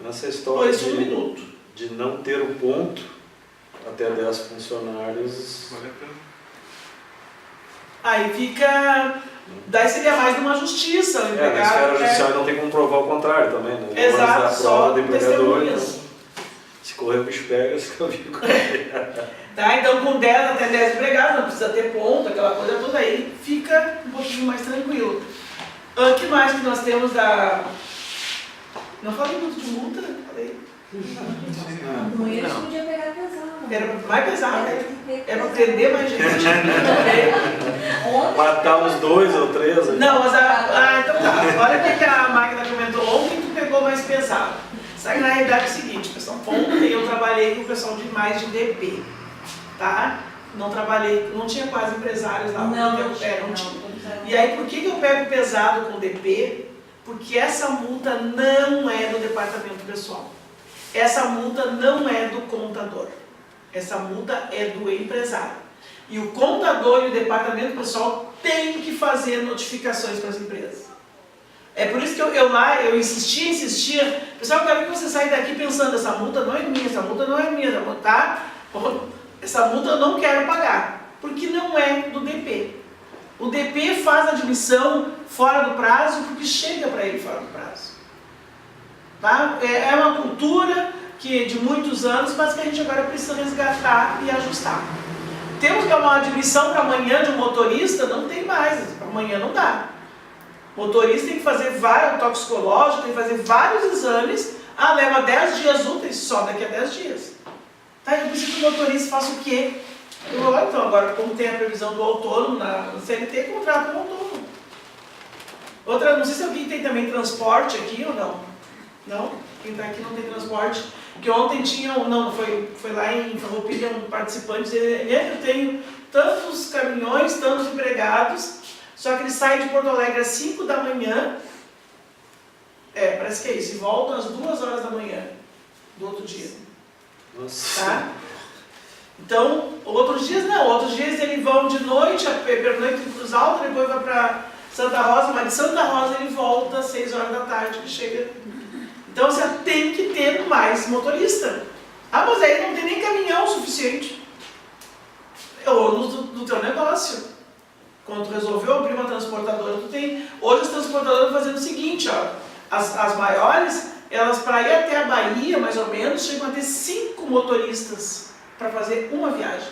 Nessa história Por 1 minuto. de não ter o ponto, até 10 funcionários... Aí fica... Daí seria mais de uma justiça, o empregado... na esfera judicial não tem como provar o contrário também, né? Exato, só testemunhas. Se correr o bicho pega, se eu fico... Tá, então com 10 até 10 empregados, não precisa ter ponto, aquela coisa toda aí, fica um pouquinho mais tranquilo. O que mais que nós temos da... Não falei muito de multa, falei. Com eles podia pegar pesado. Era mais pesado, né? Era para prender mais gente. Matar uns 2 ou 3 ali. Não, mas então tá. Olha o que a máquina comentou ontem que pegou mais pesado. Sabe, na realidade é o seguinte, pessoal. Ontem eu trabalhei com o pessoal de mais de DP, tá? Não tinha quase empresários lá. Não tinha. E aí, por que eu pego pesado com o DP? Porque essa multa não é do departamento pessoal. Essa multa não é do contador. Essa multa é do empresário. E o contador e o departamento pessoal têm que fazer notificações para as empresas. É por isso que eu insistia. Pessoal, eu quero que você saia daqui pensando, essa multa não é minha, essa multa não é minha, tá? Essa multa eu não quero pagar, porque não é do DP. O DP faz a admissão fora do prazo porque chega para ele fora do prazo. Tá? É uma cultura de muitos anos, mas que a gente agora precisa resgatar e ajustar. Temos que uma admissão para amanhã de um motorista, não tem mais, para amanhã não dá. O motorista tem que fazer vários toxicológicos, tem que fazer vários exames, leva 10 dias úteis, só daqui a 10 dias. Tá? Eu preciso que o motorista faça o quê? Então, agora, como tem a previsão do autônomo na CLT, contrata um autônomo. Outra, não sei se alguém tem também transporte aqui ou não. Não? Quem está aqui não tem transporte. Porque ontem foi lá em Farroupilha um participante, eu tenho tantos caminhões, tantos empregados, só que eles saem de Porto Alegre às 5 da manhã, parece que é isso, e voltam às 2 horas da manhã do outro dia. Nossa. Tá? Então, outros dias eles vão de noite, pernoite em Cruz Alta, depois vai para Santa Rosa, mas de Santa Rosa ele volta às 6 horas da tarde, que chega. Então você tem que ter mais motorista. Mas aí não tem nem caminhão suficiente. É o ônus do teu negócio. Quando tu resolveu abrir uma transportadora, tu tem... Hoje as transportadoras estão fazendo o seguinte, as maiores, elas para ir até a Bahia, mais ou menos, chegam a ter 5 motoristas para fazer uma viagem.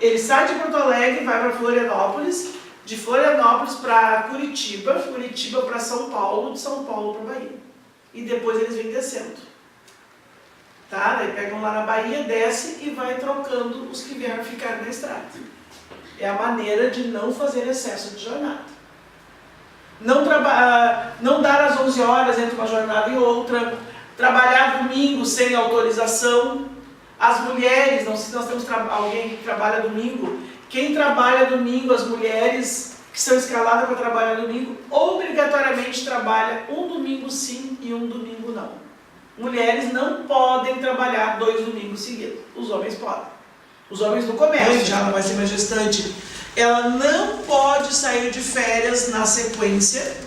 Ele sai de Porto Alegre, vai para Florianópolis, de Florianópolis para Curitiba, Curitiba para São Paulo, de São Paulo para Bahia. E depois eles vêm descendo. Tá? Daí pegam lá na Bahia, desce e vai trocando os que vieram ficar na estrada. É a maneira de não fazer excesso de jornada. Não dar às 11 horas entre uma jornada e outra. Trabalhar domingo sem autorização. As mulheres, não sei se nós temos alguém que trabalha domingo. Quem trabalha domingo, as mulheres que são escaladas para trabalhar domingo, obrigatoriamente trabalha um domingo sim e um domingo não. Mulheres não podem trabalhar 2 domingos seguidos. Os homens podem. Os homens no comércio, já não vai ser mais gestante. Ela não pode sair de férias na sequência.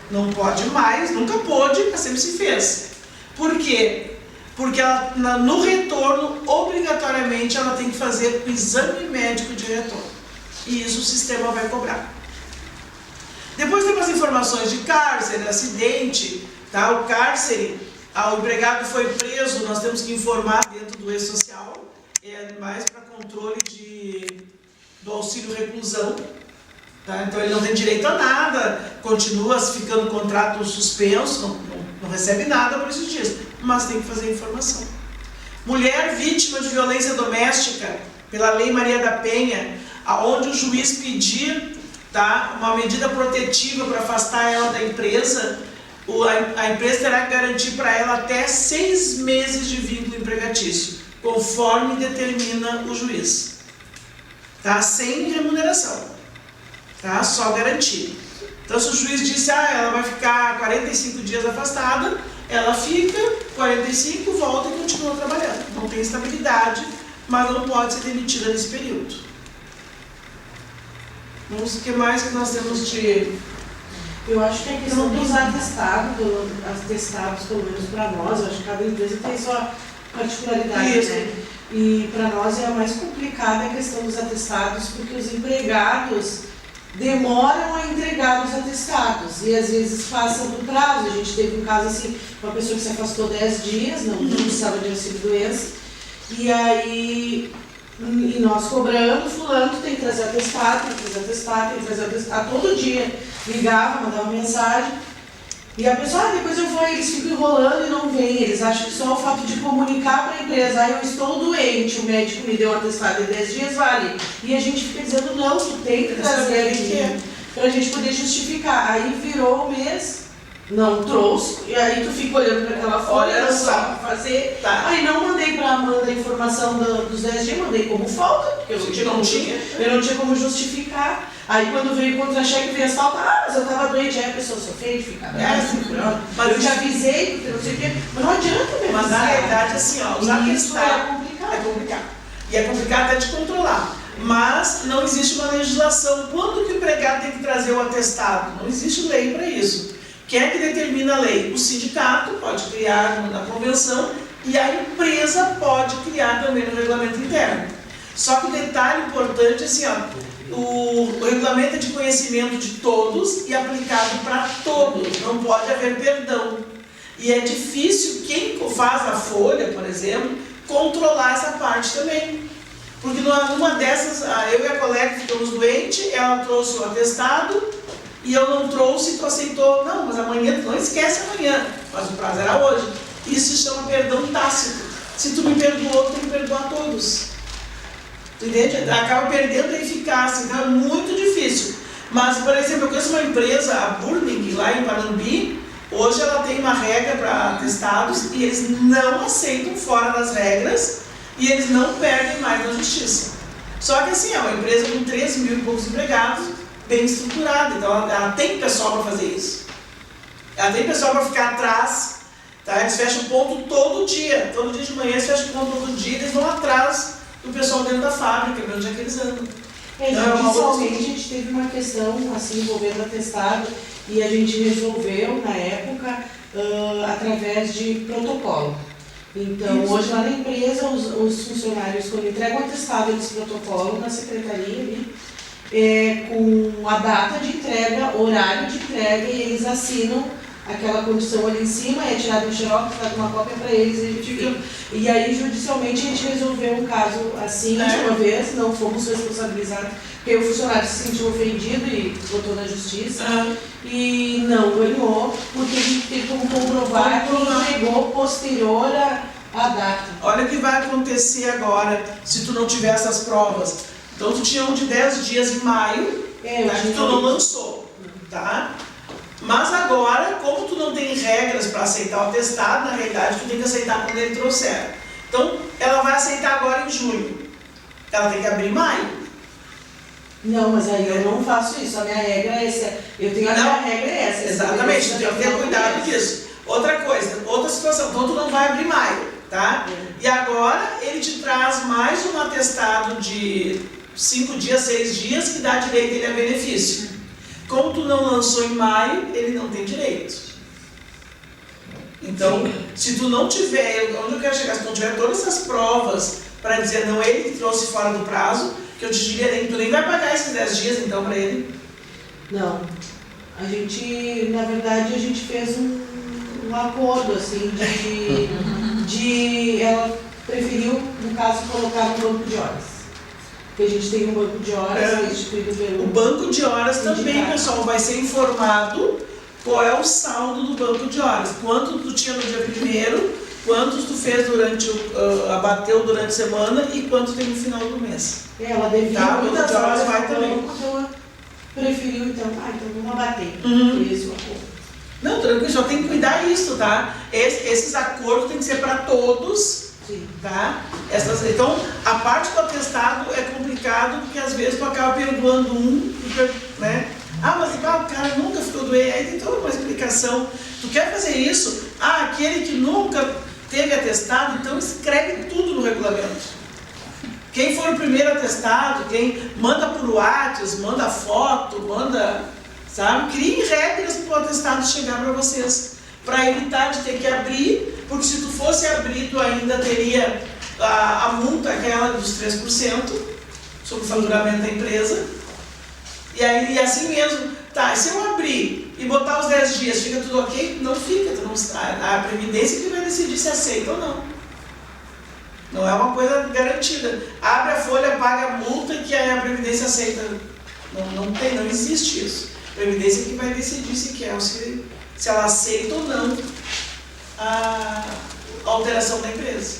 Não pode mais, nunca pôde, mas sempre se fez. Por quê? Porque ela, no retorno, obrigatoriamente, ela tem que fazer o exame médico de retorno. E isso o sistema vai cobrar. Depois temos as informações de cárcere, acidente, tá? O cárcere, o empregado foi preso, nós temos que informar dentro do E-Social, é mais para controle do auxílio reclusão, tá? Então ele não tem direito a nada, continua ficando contrato suspenso, não recebe nada por esses dias, mas tem que fazer informação. Mulher vítima de violência doméstica, pela Lei Maria da Penha, aonde o juiz pedir, tá, uma medida protetiva para afastar ela da empresa, a empresa terá que garantir para ela até 6 meses de vínculo empregatício, conforme determina o juiz. Tá? Sem remuneração. Tá? Só garantia. Então, se o juiz disse, ela vai ficar 45 dias afastada, ela fica 45, volta e continua trabalhando. Não tem estabilidade, mas não pode ser demitida nesse período. Vamos, o que mais que nós temos de... Eu acho que a questão dos atestados, pelo menos para nós, eu acho que cada empresa tem sua particularidade, né? E para nós é a mais complicada a questão dos atestados, porque os empregados demoram a entregar os atestados e às vezes passam do prazo. A gente teve um caso assim, uma pessoa que se afastou 10 dias, não precisava de auxílio-doença, e aí e nós cobrando, fulano tem que trazer atestado, tem que trazer atestado, todo dia ligava, mandava mensagem, e a pessoa, depois eu vou, eles ficam enrolando e não vêm, eles acham que só o fato de comunicar para a empresa, eu estou doente, o médico me deu um atestado de 10 dias, vale, e a gente fica dizendo, não, tu tem que trazer aqui, para a gente poder justificar. Aí virou o mês, não trouxe, e aí tu fica olhando para aquela folha, não sabe fazer, Tá. Aí não mandei para a Amanda a informação dos 10 dias, mandei como falta, porque eu não tinha como justificar. Aí quando veio o contra-cheque, veio as faltas, mas eu estava doente, aí a pessoa sofreu de ficar mas eu já avisei, porque não sei o quê, mas não adianta mesmo. Mas na realidade, assim, os atestados é complicado. é complicado. E é complicado até de controlar. Mas não existe uma legislação. Quando que o empregado tem que trazer o atestado? Não existe lei para isso. Quem é que determina a lei? O sindicato pode criar na convenção e a empresa pode criar também no regulamento interno. Só que o detalhe importante é assim, o regulamento é de conhecimento de todos e aplicado para todos, não pode haver perdão. E é difícil quem faz a folha, por exemplo, controlar essa parte também. Porque numa dessas, eu e a colega ficamos doentes, ela trouxe o atestado, e eu não trouxe, tu aceitou, não, mas amanhã, tu não esquece amanhã, mas o prazo era hoje. Isso se chama perdão tácito. Se tu me perdoou, tu tem que perdoar todos. Tu entende? Acaba perdendo a eficácia, então é muito difícil. Mas, por exemplo, eu conheço uma empresa, a Burning, lá em Panambi, hoje ela tem uma regra para atestados e eles não aceitam fora das regras e eles não perdem mais na justiça. Só que assim, é uma empresa com 3 mil e poucos empregados, bem estruturada, então ela tem pessoal para fazer isso. Ela tem pessoal para ficar atrás, tá? Eles fecham ponto todo dia de manhã eles fecham ponto todo dia, eles vão atrás do pessoal dentro da fábrica, onde é que eles andam. Visualmente a gente teve uma questão assim envolvendo atestado e a gente resolveu na época através de protocolo. Então hoje lá na empresa os funcionários quando entregam o atestado eles protocolam na secretaria ali, com a data de entrega, horário de entrega, e eles assinam aquela condição ali em cima, é tirado um xerox, dado uma cópia para eles e a gente fica. E aí, judicialmente, a gente resolveu um caso assim de uma vez, não fomos responsabilizados, porque o funcionário se sentiu ofendido e botou na justiça. E não ganhou, porque a gente tem como comprovar que entregou posterior à data. Olha o que vai acontecer agora, se tu não tiver essas provas. Então tu tinha um de 10 dias em maio, tá, que tu não lançou, tá? Mas agora, como tu não tem regras para aceitar o atestado, na realidade tu tem que aceitar quando ele trouxer. Então, ela vai aceitar agora em junho. Ela tem que abrir em maio. Não, mas aí eu não faço isso, a minha regra é essa. Eu tenho a minha regra é essa. Exatamente, tu tem que ter cuidado disso. Outra coisa, outra situação, então tu não vai abrir maio, tá? E agora ele te traz mais um atestado de 5 dias, 6 dias, que dá direito ele a benefício. Como tu não lançou em maio, ele não tem direito. Então, se tu não tiver, onde eu quero chegar, se tu não tiver todas essas provas para dizer, não, ele que trouxe fora do prazo, que eu te diria, tu nem vai pagar esses 10 dias então para ele? Não. A gente, na verdade, a gente fez um acordo, assim, de ela preferiu, no caso, colocar no banco de horas. Porque a gente tem um banco de horas instituído pelo... O banco de horas também, pessoal, vai ser informado qual é o saldo do banco de horas. Quanto tu tinha no dia 1º, quantos tu fez durante abateu durante a semana e quanto tem no final do mês. Ela devia muitas horas vai também. Ela preferiu, então, então vamos abater. Esse o acordo. Não, tranquilo, só tem que cuidar disso, tá? Esses acordos tem que ser para todos. Sim. Tá? Então, a parte do atestado é complicado porque às vezes tu acaba perdoando né? Mas o cara nunca ficou doente, aí tem toda uma explicação. Tu quer fazer isso? Aquele que nunca teve atestado, então escreve tudo no regulamento. Quem for o primeiro atestado, quem manda por WhatsApp, manda foto, manda, sabe? Criem regras para o atestado chegar para vocês, para evitar de ter que abrir. Porque se tu fosse abrir, tu ainda teria a multa, aquela dos 3% sobre o faturamento da empresa. E aí, assim mesmo, se eu abrir e botar os 10 dias, fica tudo ok? Não fica, a Previdência que vai decidir se aceita ou não. Não é uma coisa garantida. Abre a folha, paga a multa que a Previdência aceita. Não existe isso. A Previdência que vai decidir se quer, se ela aceita ou não a alteração da empresa.